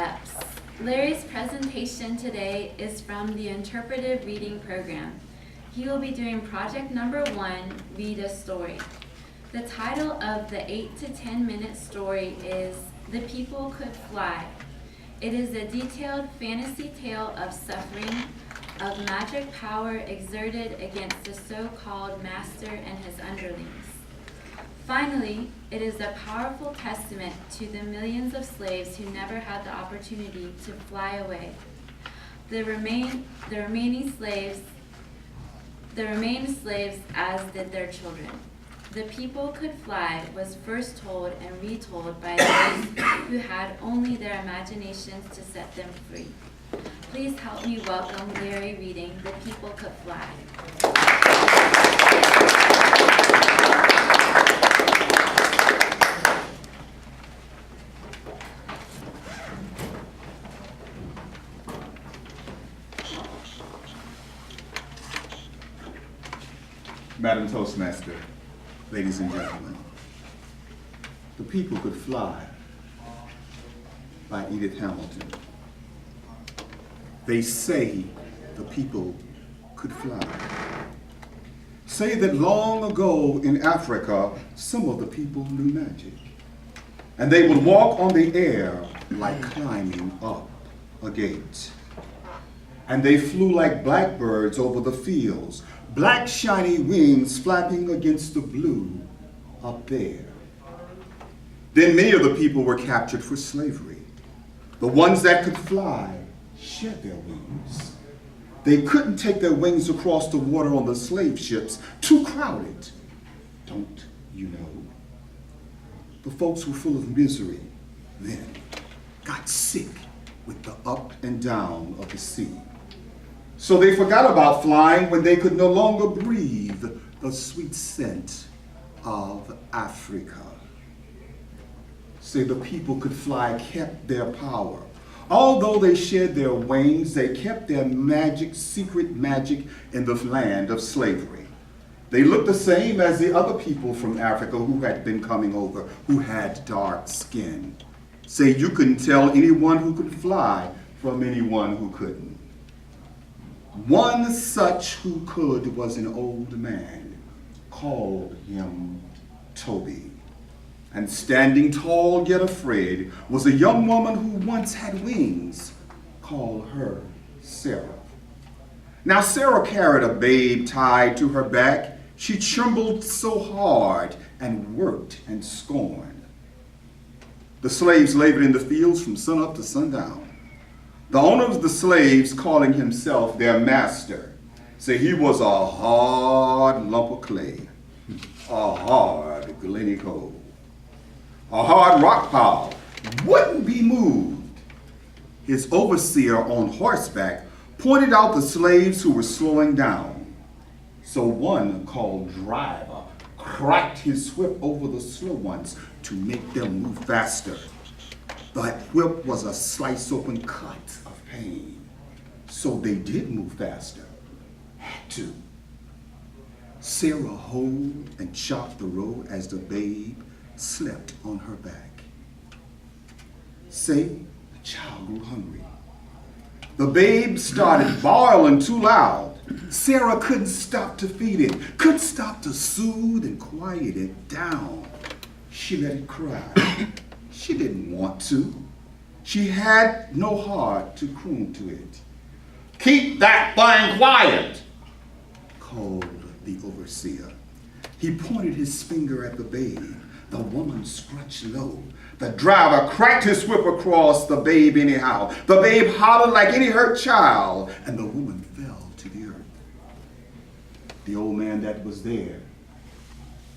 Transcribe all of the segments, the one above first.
Epps. Larry's presentation today is from the Interpretive Reading Program. He will be doing project number 1, Read a Story. The title of the 8 to 10 minute story is The People Could Fly. It is a detailed fantasy tale of suffering, of magic power exerted against the so-called master and his underlings. Finally, it is a powerful testament to the millions of slaves who never had the opportunity to fly away. The remaining slaves as did their children. The People Could Fly was first told and retold by those who had only their imaginations to set them free. Please help me welcome Larry reading The People Could Fly. Madam Toastmaster, ladies and gentlemen, The People Could Fly by Edith Hamilton. They say the people could fly. Say that long ago in Africa, some of the people knew magic. And they would walk on the air like climbing up a gate. And they flew like blackbirds over the fields, black shiny wings flapping against the blue up there. Then many of the people were captured for slavery. The ones that could fly shed their wings. They couldn't take their wings across the water on the slave ships, too crowded. Don't you know? The folks were full of misery then, got sick with the up and down of the sea. So they forgot about flying when they could no longer breathe the sweet scent of Africa. Say the people could fly kept their power. Although they shed their wings, they kept their magic, secret magic in the land of slavery. They looked the same as the other people from Africa who had been coming over, who had dark skin. Say you couldn't tell anyone who could fly from anyone who couldn't. One such who could was an old man, called him Toby. And standing tall yet afraid was a young woman who once had wings, called her Sarah. Now Sarah carried a babe tied to her back. She trembled so hard and worked and scorned. The slaves labored in the fields from sunup to sundown. The owner of the slaves, calling himself their master, said he was a hard lump of clay, a hard glenny coal, a hard rock pile, wouldn't be moved. His overseer on horseback pointed out the slaves who were slowing down. So one called Driver cracked his whip over the slow ones to make them move faster. That whip was a slice open cut of pain. So they did move faster. Had to. Sarah hoed and chopped the road as the babe slept on her back. Say, the child grew hungry. The babe started bawling too loud. Sarah couldn't stop to feed it, couldn't stop to soothe and quiet it down. She let it cry. She didn't want to. She had no heart to croon to it. "Keep that thing quiet," called the overseer. He pointed his finger at the babe. The woman scrunched low. The driver cracked his whip across the babe anyhow. The babe hollered like any hurt child, and the woman fell to the earth. The old man that was there,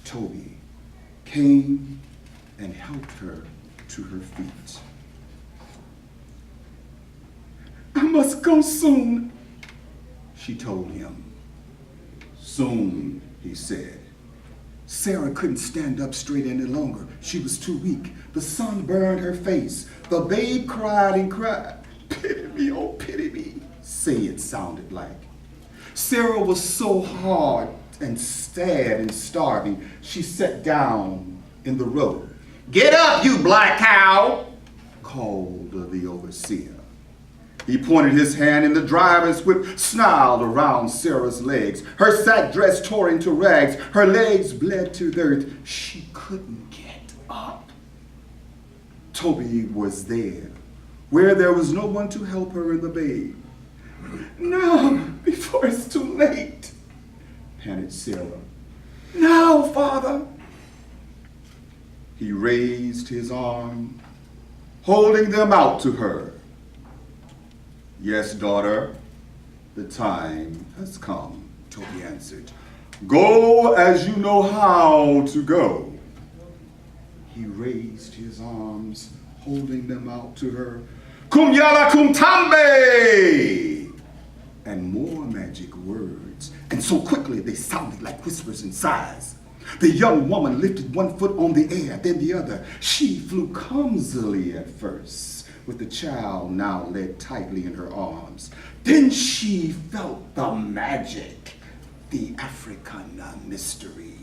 Toby, came and helped her to her feet. "I must go soon," she told him. "Soon," he said. Sarah couldn't stand up straight any longer. She was too weak. The sun burned her face. The babe cried and cried. "Pity me, oh pity me," say it sounded like. Sarah was so hard and sad and starving, she sat down in the road. "Get up, you black cow," called the overseer. He pointed his hand, and the driver's whip snarled around Sarah's legs. Her sack dress tore into rags. Her legs bled to the earth. She couldn't get up. Toby was there, where there was no one to help her and the babe. "Now, before it's too late," panted Sarah. "Now, Father." He raised his arm, holding them out to her. "Yes, daughter, the time has come," Toby answered. "Go as you know how to go." He raised his arms, holding them out to her. "Kum yala kum tambe!" And more magic words, and so quickly they sounded like whispers and sighs. The young woman lifted one foot on the air, then the other. She flew clumsily at first, with the child now led tightly in her arms. Then she felt the magic, the African mystery.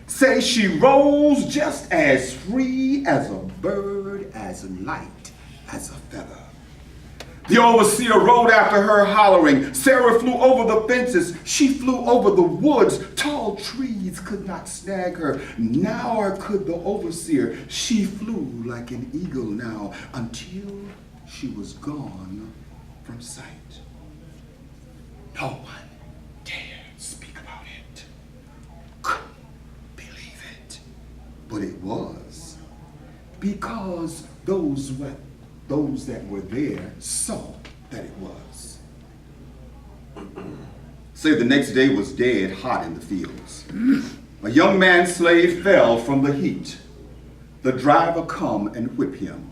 Say she rose just as free as a bird, as light as a feather. The overseer rode after her, hollering. Sarah flew over the fences. She flew over the woods. Tall trees could not snag her. Nor could the overseer. She flew like an eagle now until she was gone from sight. No one dared speak about it. Couldn't believe it. But it was, because those that were there saw that it was. Say the next day was dead hot in the fields. A young man slave fell from the heat. The driver come and whip him.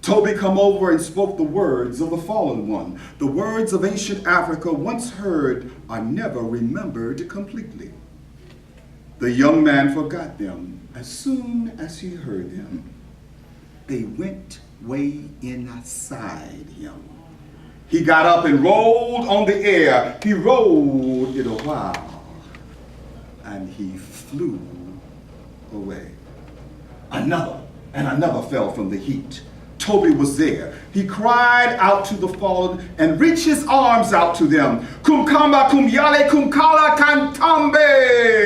Toby come over and spoke the words of the fallen one. The words of ancient Africa, once heard, are never remembered completely. The young man forgot them as soon as he heard them. They went way inside him. He got up and rolled on the air. He rolled it a while, and he flew away. Another and another fell from the heat. Toby was there. He cried out to the fallen and reached his arms out to them. Kumkamba kumyale kumkala kantambe.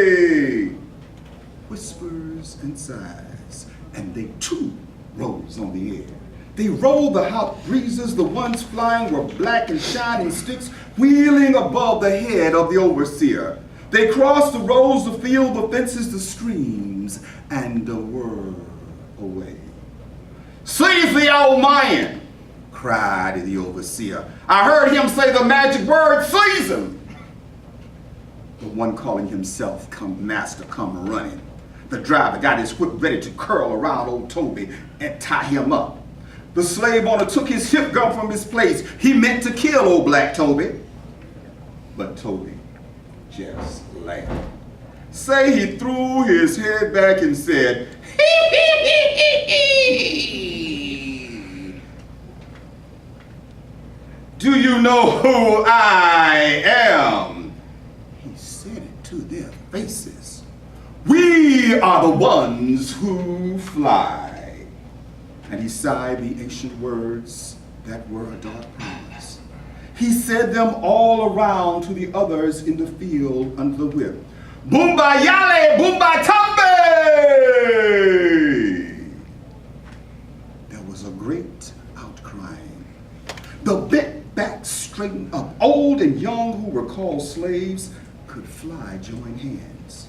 Whispers and sighs, and they too rose on the air. They rolled the hot breezes. The ones flying were black and shining sticks, wheeling above the head of the overseer. They crossed the roads, the field, the fences, the streams, and were away. "Seize the old man!" cried the overseer. "I heard him say the magic word, seize him!" The one calling himself master come running. The driver got his whip ready to curl around old Toby and tie him up. The slave owner took his hip gun from his place. He meant to kill old black Toby. But Toby just laughed. Say he threw his head back and said, "Hee hee hee hee hee. Do you know who I am?" He said it to their faces. "We are the ones who fly." And he sighed the ancient words that were a dark promise. He said them all around to the others in the field under the whip. "Boomba yale, boomba tambe!" There was a great outcrying. The bent backs straightened up. Old and young who were called slaves could fly, join hands.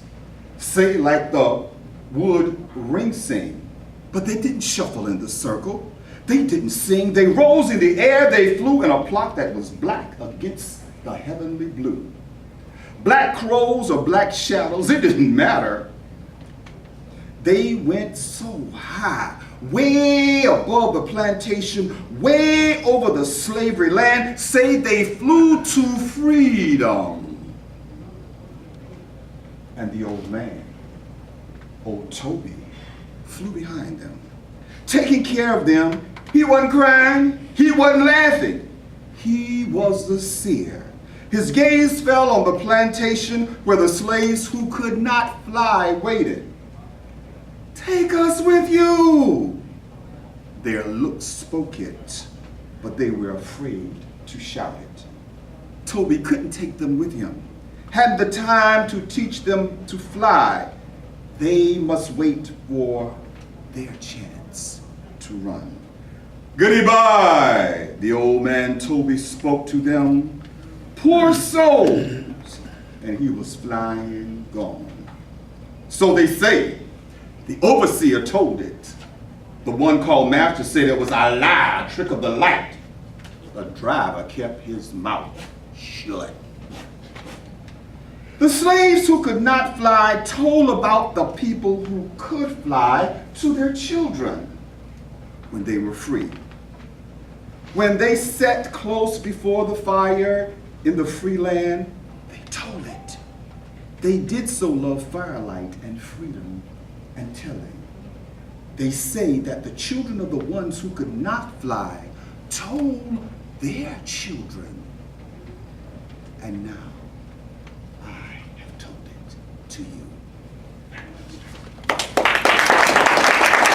Say like the wood ring sing. But they didn't shuffle in the circle. They didn't sing. They rose in the air. They flew in a plot that was black against the heavenly blue. Black crows or black shadows, it didn't matter. They went so high, way above the plantation, way over the slavery land. Say they flew to freedom. And the old man, old Toby, flew behind them, taking care of them. He wasn't crying, he wasn't laughing. He was the seer. His gaze fell on the plantation where the slaves who could not fly waited. "Take us with you." Their looks spoke it, but they were afraid to shout it. Toby couldn't take them with him, hadn't the time to teach them to fly. They must wait for their chance to run. Goodbye, the old man Toby spoke to them. Poor souls, and he was flying gone. So they say, the overseer told it. The one called master said it was a lie, a trick of the light. The driver kept his mouth shut. The slaves who could not fly told about the people who could fly to their children when they were free. When they sat close before the fire in the free land, they told it. They did so love firelight and freedom and telling. They say that the children of the ones who could not fly told their children. And now